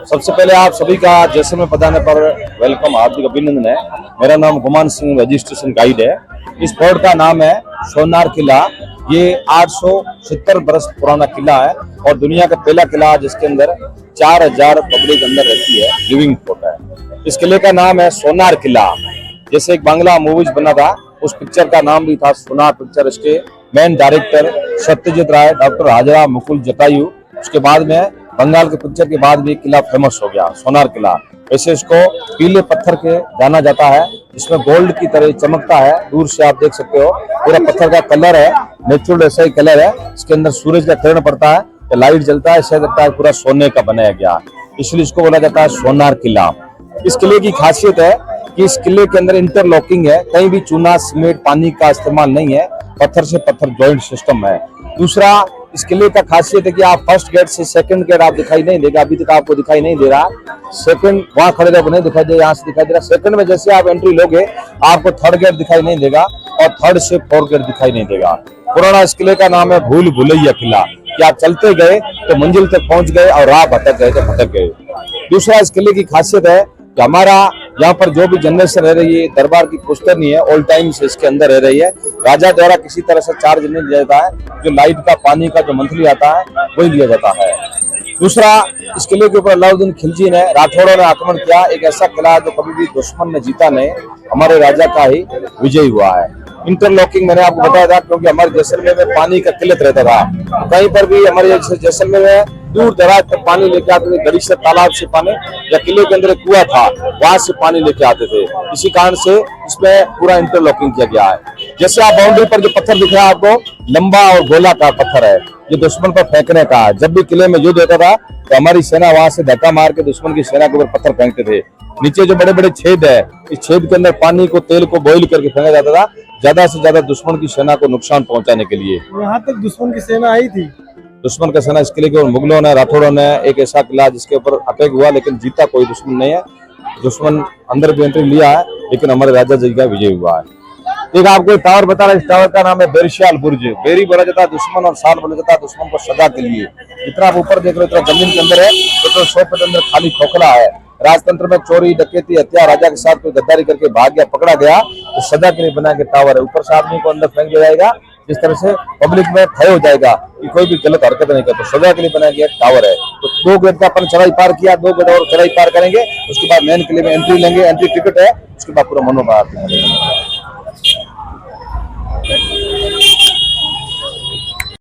सबसे पहले आप सभी का जैसलमेर पधारने पर वेलकम, हार्दिक अभिनंदन है। मेरा नाम गुमान सिंह, रजिस्ट्रेशन गाइड है। इस फोर्ट का नाम है सोनार किला। ये 870 बरस पुराना किला है और दुनिया का पहला किला जिसके अंदर 4000 पब्लिक अंदर रहती है, लिविंग फोर्ट है। इस किले का नाम है सोनार किला। जैसे एक बांग्ला मूवीज बना था, उस पिक्चर का नाम भी था सोनार पिक्चर। इसके मेन डायरेक्टर सत्यजीत राय, डॉक्टर हाजरा मुकुल जटायु। उसके बाद में बंगाल के पिक्चर के बाद भी किला फेमस हो गया, सोनार किला। वैसे इसको पीले पत्थर के जाना जाता है, इसमें गोल्ड की तरह चमकता है। दूर से आप देख सकते हो, पूरा पत्थर का कलर है, नेचुरल ऐसा ही कलर है। इसके अंदर सूरज का किरण पड़ता है तो लाइट जलता है, ऐसा लगता है पूरा सोने का बनाया गया, इसलिए इसको बोला जाता है सोनार किला। इस किले की खासियत है कि इस किले के अंदर इंटरलॉकिंग है, कहीं भी चूना सीमेंट पानी का इस्तेमाल नहीं है, पत्थर से पत्थर जॉइंट सिस्टम है। दूसरा, इस किले का खासियत है कि आप फर्स्ट गेट से सेकंड गेट आप दिखाई नहीं देगा, अभी तक आपको दिखाई नहीं दे रहा। सेकंड वहां खड़े रहो नहीं दिखाई दे, यहाँ से दिखाई दे रहा। सेकंड में जैसे आप एंट्री लोगे आपको थर्ड गेट दिखाई नहीं देगा और थर्ड से फोर्थ गेट दिखाई नहीं देगा। पुराना इस किले का नाम है भूल भुलैया किला, कि आप चलते गए तो मंजिल तक पहुंच गए और राह भटक गए तो भटक गए। दूसरा, इस किले की खासियत है कि हमारा यहाँ पर जो भी जनरेशन रह रही है, दरबार की पुश्तर नहीं है, ऑल टाइम से इसके अंदर रह रही है। राजा द्वारा किसी तरह से चार्ज नहीं लिया जाता है, जो लाइट का पानी का जो मंथली आता है वही लिया जाता है। दूसरा, इस किले के ऊपर अलाउद्दीन खिलजी ने, राठौड़ों ने आक्रमण किया। एक ऐसा किला जो कभी भी दुश्मन ने जीता नहीं, हमारे राजा का ही विजय हुआ है। इंटरलॉकिंग मैंने आपको बताया था, क्योंकि हमारे जैसलमेर में पानी का किल्लत रहता था। कहीं पर भी हमारे जैसलमेर में दूर दराज तक पानी लेके आते थे, गड़ी से, तालाब से पानी, या किले के अंदर एक कुआं था वहां से पानी लेके आते थे। इसी कारण से इसमें पूरा इंटरलॉकिंग किया गया है। जैसे आप बाउंड्री पर जो पत्थर दिख रहा है आपको, लंबा और गोलाकार पत्थर है, ये दुश्मन पर फेंकने का है। जब भी किले में युद्ध होता था तो हमारी सेना वहां से धक्का मार के दुश्मन की सेना के ऊपर पत्थर फेंकते थे। नीचे जो बड़े बड़े छेद है, इस छेद के अंदर पानी को, तेल को बॉइल करके फेंका जाता था, ज्यादा से ज्यादा दुश्मन की सेना को नुकसान पहुंचाने के लिए। यहाँ तक दुश्मन की सेना आई थी। दुश्मन का सेना इस किले के ऊपर, मुगलों ने, राठौड़ों ने, एक ऐसा किला जिसके ऊपर अटैक हुआ लेकिन जीता कोई दुश्मन नहीं है। दुश्मन अंदर भी एंट्री लिया है लेकिन हमारे राजा जी का विजय हुआ है। एक आपको टावर बता रहा है, इस टावर का नाम है बेरशाल बुर्ज। बेरी बोला जाता है दुश्मन और साल बोला जाता है दुश्मन को सजा के लिए। जितना आप ऊपर देख रहे हो उतना जमीन के अंदर है, तो 100 फीट अंदर खाली खोखला है। राजतंत्र में चोरी डकैती हत्या, राजा के साथ कोई गद्दारी करके भाग गया, पकड़ा गया, तो सजा के लिए बना के टावर है। ऊपर से आदमी को अंदर फेंक दिया जाएगा, जिस तरह से पब्लिक में भय हो जाएगा कि कोई भी गलत हरकत नहीं करता, सजा के लिए बनाया गया टावर है। तो 2 गेट का अपन चढ़ाई पार किया, 2 गेट और चढ़ाई पार करेंगे, उसके बाद मेन किले में एंट्री लेंगे, एंट्री टिकट है, उसके बाद पूरा मनोभाव।